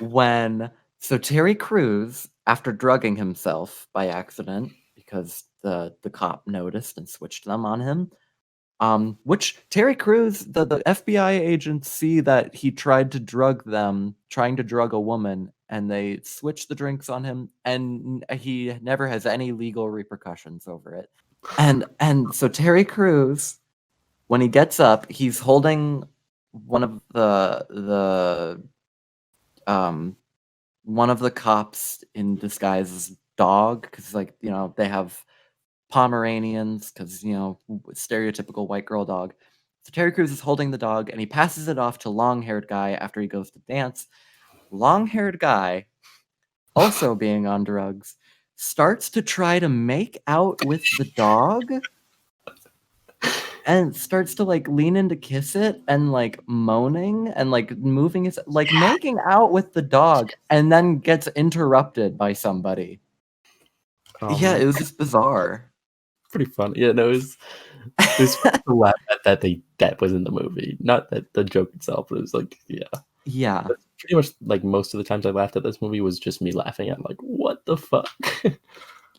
when so Terry Crews, after drugging himself by accident because the cop noticed and switched them on him, which Terry Crews, the FBI agents see that he tried to drug them, trying to drug a woman, and they switch the drinks on him, and he never has any legal repercussions over it. And so Terry Crews, when he gets up, he's holding one of um one of the cops in disguise's dog because like they have Pomeranians because stereotypical white girl dog. So Terry Crews is holding the dog and he passes it off to long-haired guy after he goes to dance. Long-haired guy, also being on drugs, starts to try to make out with the dog and starts to like lean in to kiss it and like moaning and like moving his like making out with the dog and then gets interrupted by somebody. Oh Yeah, man, it was just bizarre. pretty fun. Yeah, no, it was funny to laugh at that was in the movie, not that the joke itself. But it was like, yeah, Yeah. that's pretty much like most of the times I laughed at this movie was just me laughing at like, what the fuck.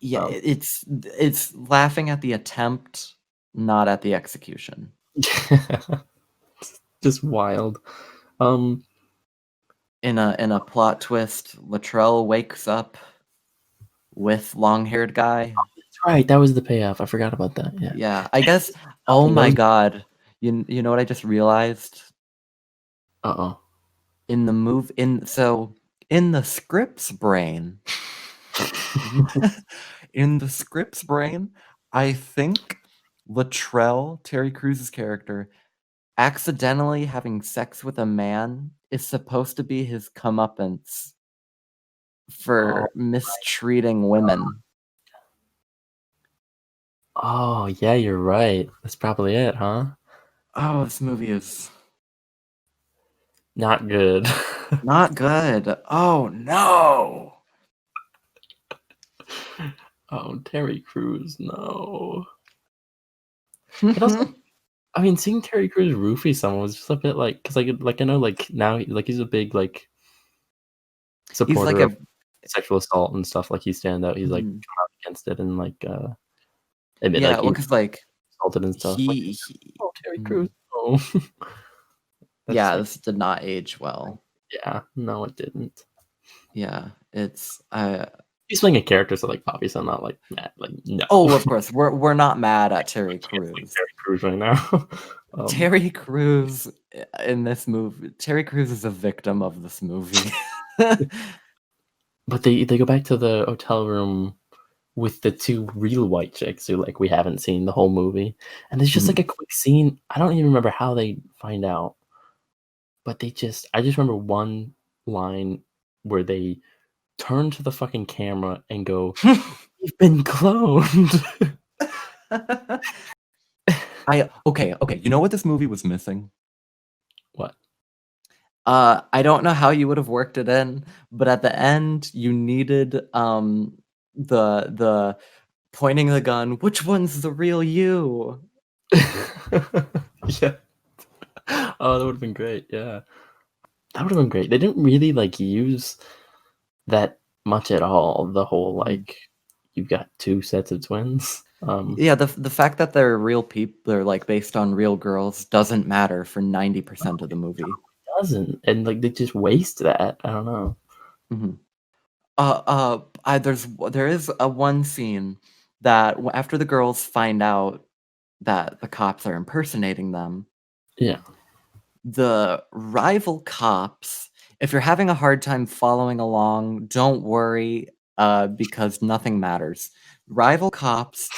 Yeah, um, it's laughing at the attempt, not at the execution. just wild. Um, In a plot twist, Latrell wakes up with long-haired guy. That's right. That was the payoff. I forgot about that. Yeah. Yeah, I guess oh Nothing. That my was. god. You know what I just realized? Uh In the move in so in the script's brain, oh. in the script's brain, I think Latrell, Terry Crews' character, accidentally having sex with a man is supposed to be his comeuppance Oh. for mistreating women. Oh yeah, you're right. That's probably it, huh? Oh, this movie is Not good. not good. Oh, no. Oh, Terry Crews, no. It also, I mean, seeing Terry Crews roofie someone was just a bit like, because I know like now like he's a big like He's like supporter of a sexual assault and stuff. Like he stand out, he's like mhm. come out against it and like admit Yeah, like well, he 'cause, like, assaulted and stuff. Like, he oh, Terry mm, Crews, oh, that's yeah, like this did not age well. yeah, no, it didn't. Yeah, it's, He's playing a character, so like obviously I'm not like mad. Like no, oh, of course, we're not mad at Terry can't play Crews. Terry Crews right now. Terry Crews in this movie Terry Crews is a victim of this movie. But they go back to the hotel room with the two real white chicks who like we haven't seen the whole movie, and there's just like Mhm. a quick scene. I don't even remember how they find out, but I just remember one line where they turn to the fucking camera and go, "We've been cloned." Okay, you know what this movie was missing? What? I don't know how you would have worked it in, but at the end, you needed, the pointing the gun, "Which one's the real you?" Yeah. Oh, that would have been great. Yeah, that would have been great. They didn't really like use that much at all. The whole Mhm. like you've got two sets of twins. Yeah, the fact that they're real they're, like, based on real girls doesn't matter for 90% of the movie. Doesn't, and like they just waste that. I don't know. Mhm. There is a one scene that after the girls find out that the cops are impersonating them, Yeah. the rival cops, if you're having a hard time following along, don't worry, because nothing matters. Rival cops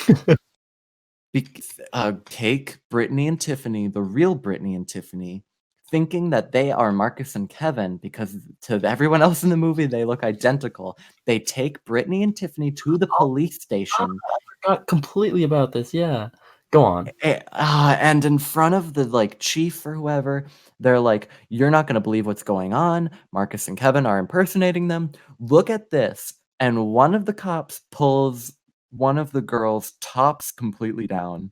take Brittany and Tiffany, the real Brittany and Tiffany, thinking that they are Marcus and Kevin because to everyone else in the movie, they look identical. They take Brittany and Tiffany to the Oh, police I station, forgot completely about this. Yeah. Go on. and in front of the like chief or whoever, they're like, "You're not going to believe what's going on. Marcus and Kevin are impersonating them. Look at this." And one of the cops pulls one of the girls' tops completely down.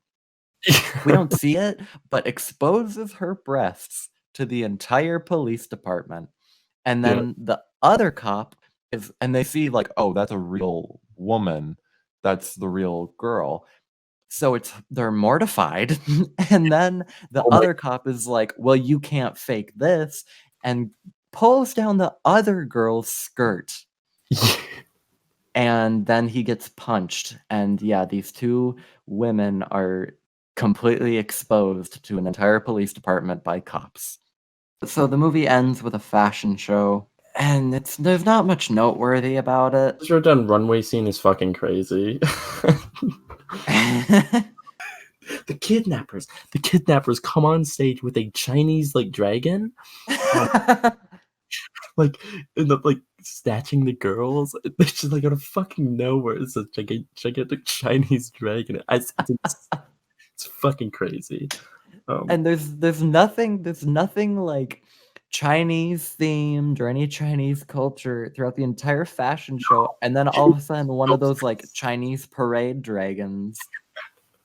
We don't see it, but exposes her breasts to the entire police department. And Yeah. then the other cop is and they see like, "Oh, that's a real woman. That's the real girl." So they're mortified. And then the Oh my. other cop is like, "Well, you can't fake this," and pulls down the other girl's skirt. And then he gets punched, and yeah, these 2 women are completely exposed to an entire police department by cops. So the movie ends with a fashion show, and there's not much noteworthy about it. Just wrote down runway scene is fucking crazy. The kidnappers come on stage with a Chinese like dragon, um, like and like snatching the girls. They're just like out of fucking nowhere. It's a gigantic Chinese dragon. It's fucking crazy. Um, And there's nothing, like, Chinese themed or any Chinese culture throughout the entire fashion show, and then all of a sudden, one of those, like, Chinese parade dragons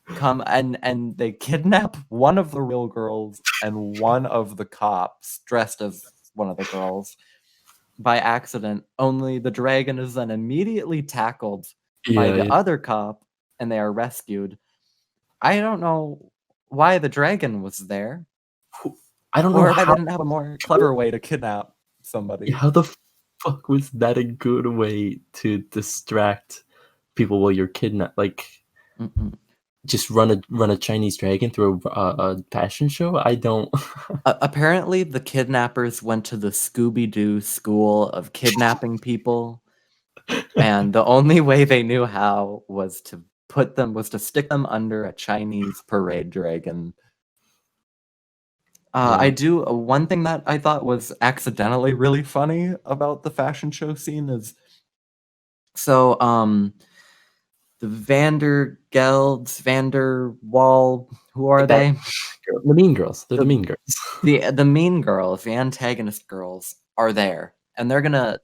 come and they kidnap one of the real girls and one of the cops dressed as one of the girls by accident, only the dragon is then immediately tackled by yeah, the yeah. other cop, and they are rescued. I don't know why the dragon was there. I don't know Or if I how. didn't have a more clever way to kidnap somebody. How the fuck was that a good way to distract people while you're Mm-mm. just run a Chinese dragon through a fashion show? I don't. Apparently, the kidnappers went to the Scooby-Doo school of kidnapping people, and the only way they knew how was to stick them under a Chinese parade dragon. I Yeah. do one thing that I thought was accidentally really funny about the fashion show scene is so the Vanderwall, who are That they? the Mean Girls. They're the The Mean Girls. the mean girls, the antagonist girls are there, and they're gonna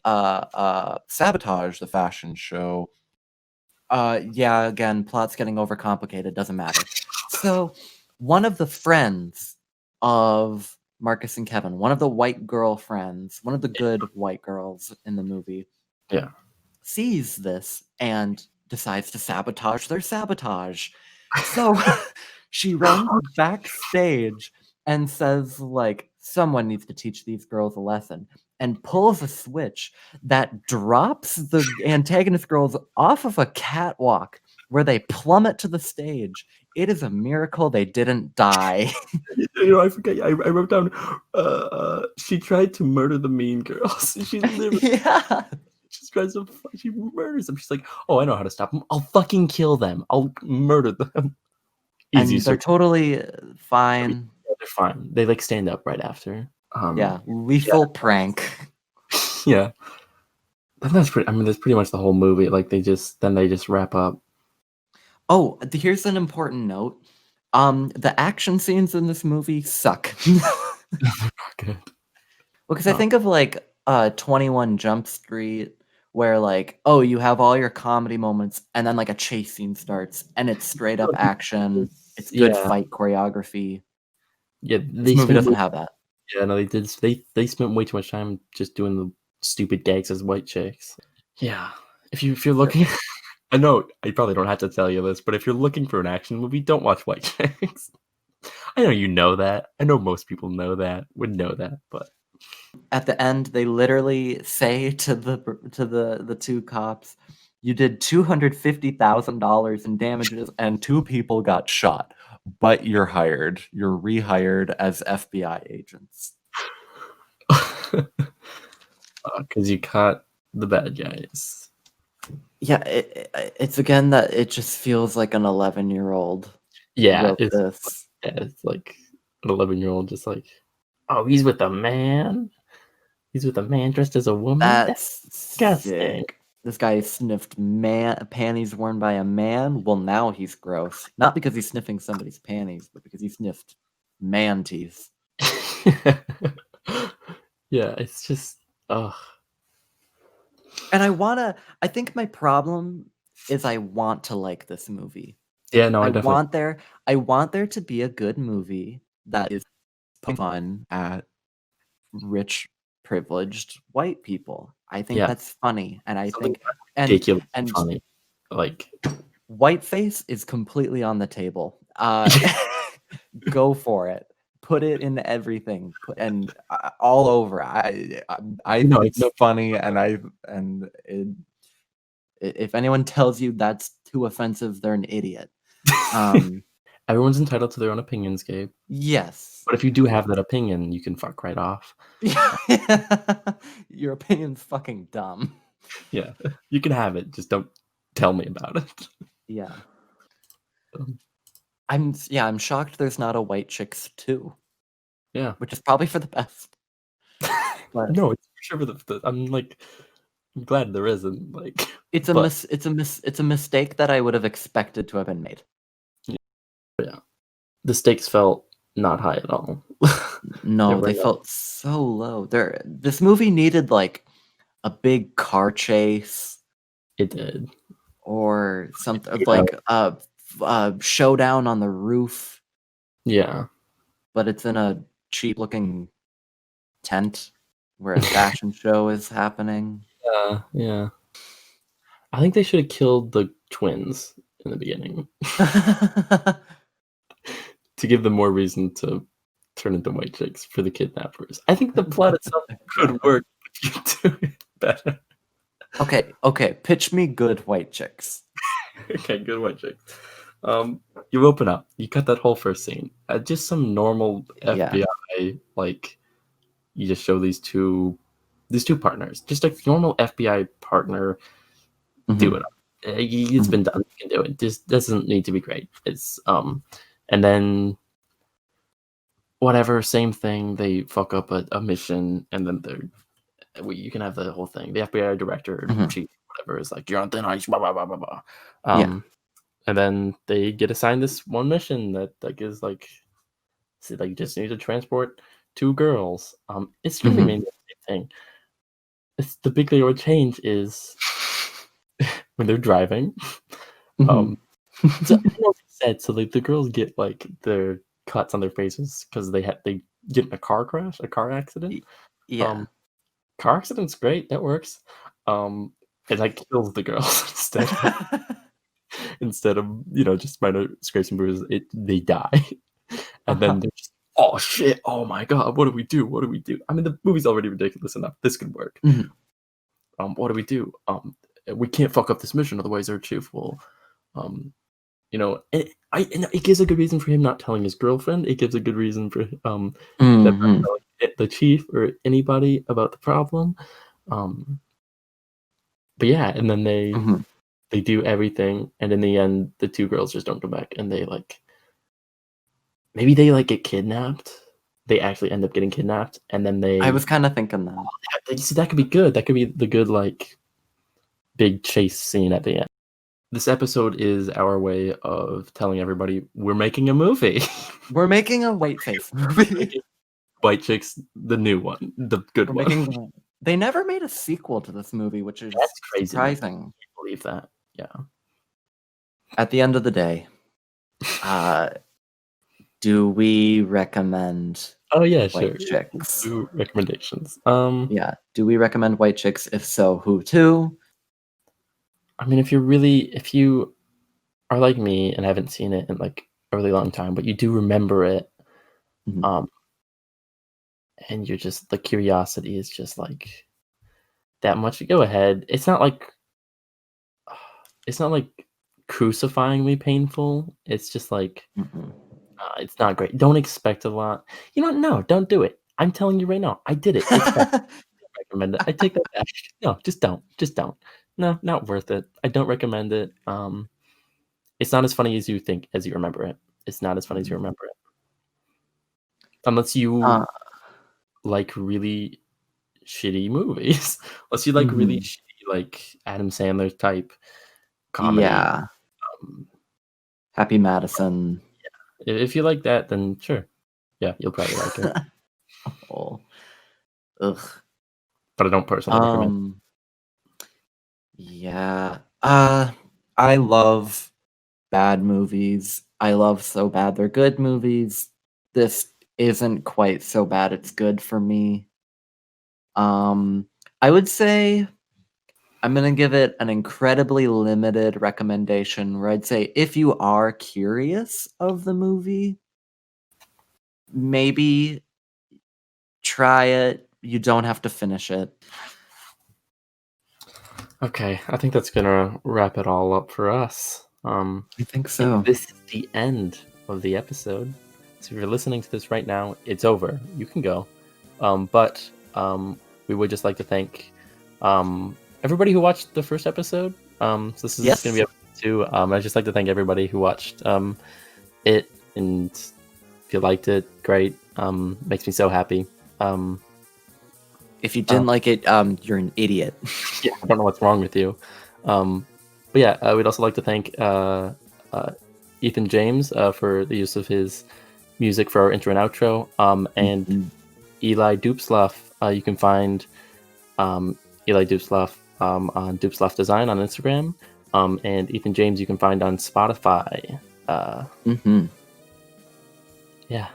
sabotage the fashion show. Yeah, again, plot's getting overcomplicated, doesn't matter. So, one of the friends of Marcus and Kevin, one of the white girl friends, one of the good white girls in the movie, Yeah. sees this and decides to sabotage their sabotage. So she runs backstage and says, like, someone needs to teach these girls a lesson, and pulls a switch that drops the antagonist girls off of a catwalk where they plummet to the stage. It is a miracle they didn't die. I forget. I wrote down. She tried to murder the Mean Girls. She literally Yeah. she tries to. She murders them. She's like, "Oh, I know how to stop them. I'll fucking kill them. I'll murder them." Easy. And they're totally fine. They're fine. They like stand up right after. Yeah, lethal prank. Yeah. That's pretty. I mean, that's pretty much the whole movie. Like they just wrap up. Oh, here's an important note. The action scenes in this movie suck. Good. Because I think of like 21 Jump Street, where like, oh, you have all your comedy moments, and then like a chase scene starts, and it's straight up action. It's good Yeah. fight choreography. Yeah, This movie doesn't have that. Yeah, no, they did. They spent way too much time just doing the stupid gags as white chicks. Yeah, if you're looking, I know I probably don't have to tell you this, but if you're looking for an action movie, don't watch White Chicks. I know you know that. I know most people would know that, but At the end, they literally say to the two cops, "You did $250,000 in damages, and 2 people got shot, but you're hired. You're rehired as FBI agents." because you caught the bad guys. Yeah, it's again that it just feels like an 11-year-old Yeah, wrote this. it's like an 11-year-old just like, oh, he's with a man. He's with a man dressed as a woman. That's disgusting. Sick. This guy sniffed panties worn by a man. Well, now he's gross. Not because he's sniffing somebody's panties, but because he sniffed man teeth. Yeah, it's just ugh. And I think my problem is I want to like this movie. Yeah, no, I I definitely want there to be a good movie that is fun at rich, privileged white people. I think Yeah. that's funny, and I Something think and ridiculous and funny. Like whiteface is completely on the table. Go for it. Put it in everything, and all over. I No, think it's no. funny, if anyone tells you that's too offensive, they're an idiot. Everyone's entitled to their own opinions, Gabe. Yes. But if you do have that opinion, you can fuck right off. Your opinion's fucking dumb. Yeah, you can have it. Just don't tell me about it. Yeah. Um, I'm shocked there's not a White Chicks 2. Yeah. Which is probably for the best. But No, it's for sure for the I'm glad there isn't, like it's a mistake that I would have expected to have been made. Yeah. The stakes felt not high at all. No, they felt so low. This movie needed like a big car chase It did. or something Yeah. like a showdown on the roof, Yeah. but it's in a cheap looking tent where a fashion show is happening. Yeah. I think they should have killed the twins in the beginning to give them more reason to turn into white chicks for the kidnappers. I think the plot itself could work if you do it better. Okay, pitch me good White Chicks. Okay, good white chick. You open up. You cut that whole first scene. Just some normal Yeah. FBI, like you just show these two partners, just a normal FBI partner do Mhm, it. It's mhm, been done. You can do it. This doesn't need to be great. And then whatever, same thing. They fuck up a mission, and then you can have the whole thing. The FBI director, mhm. chief, whatever, is like, "You're on thin ice." Blah blah blah blah blah. Yeah. And then they get assigned this one mission that like is like, so, like, you just need to transport two girls. It's really Mhm, mainly the same thing. It's the big thing would change is when they're driving. mhm. Um, so I don't know if you said so. Like the girls get like their cuts on their faces because they get in a car crash, a car accident. Y yeah. Um, Car accident's great. That works. It like kills the girls instead of just minor scrapes and bruises. They die, and then Uh-huh. they're just, oh shit, oh my god, what do we do? What do we do? I mean, the movie's already ridiculous enough. This could work. Mhm. What do we do? We can't fuck up this mission, otherwise our chief will, um, and it gives a good reason for him not telling his girlfriend. It gives a good reason for them not Mhm, telling the chief or anybody about the problem. Um, but yeah, and then mhm. they do everything, and in the end, the two girls just don't come back, and they like maybe they like get kidnapped. They actually end up getting kidnapped, and then I was they kinda thinking that. see that could be good. That could be the good like big chase scene at the end. This episode is our way of telling everybody we're making a movie. We're making a Whiteface We're movie. making White Chicks, the new one, the good We're one. making the They never made a sequel to this movie, which is That's crazy, man. I surprising. can't believe that. Yeah. At the end of the day, uh, do we recommend Oh, yeah, White sure. Let's Chicks? do recommendations. Yeah. Do we recommend White Chicks? If so, who to? I mean, if you are like me and haven't seen it in, like, a really long time, but you do remember it, Mhm, um, and you're just the curiosity is just, like, that much, go ahead. It's not, like, crucifyingly painful. It's just, like, mhm. it's not great. Don't expect a lot. You know what? No, don't do it. I'm telling you right now, I did it. It's bad. Recommend it. I take that back. No, just don't. Just don't. No, not worth it. I don't recommend it. It's not as funny as you think as you remember it. It's not as funny as you Mhm. remember it. Unless you Uh, like really shitty movies. Unless you like really mhm. shitty, like Adam Sandler type comedy. Yeah. Um, Happy Madison. if you like that, then sure. Yeah, you'll probably like it. Oh, ugh. But I don't personally recommend. Um, yeah. I love bad movies. I love so bad they're good movies. This isn't quite so bad it's good for me. Um, I would say I'm gonna give it an incredibly limited recommendation where I'd say if you are curious of the movie, maybe try it. You don't have to finish it. Okay, I think that's gonna wrap it all up for us. I think And so. this is the end of the episode. So if you're listening to this right now, it's over. You can go. But we would just like to thank everybody who watched the first episode. So this is going to Yes. be episode 2. I'd just like to thank everybody who watched it. And if you liked it, great. Makes me so happy. Um, If you uh, didn't like it, you're an idiot. yeah, I don't know what's wrong with you. But yeah, we'd also like to thank uh, Ethan James for the use of his music for our intro and outro. And Mhm. Eli Dupsluff. You can find Eli Dupsluff on Dupsluff Design on Instagram. And Ethan James you can find on Spotify. Uh, Mhm. yeah,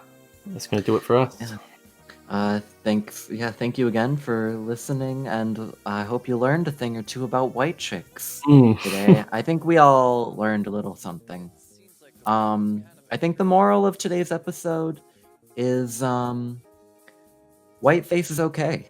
that's gonna do it for us. Yeah. Thanks. Yeah, thank you again for listening, and I hope you learned a thing or two about white chicks Mm. today. I think we all learned a little something. I think the moral of today's episode is white face is okay.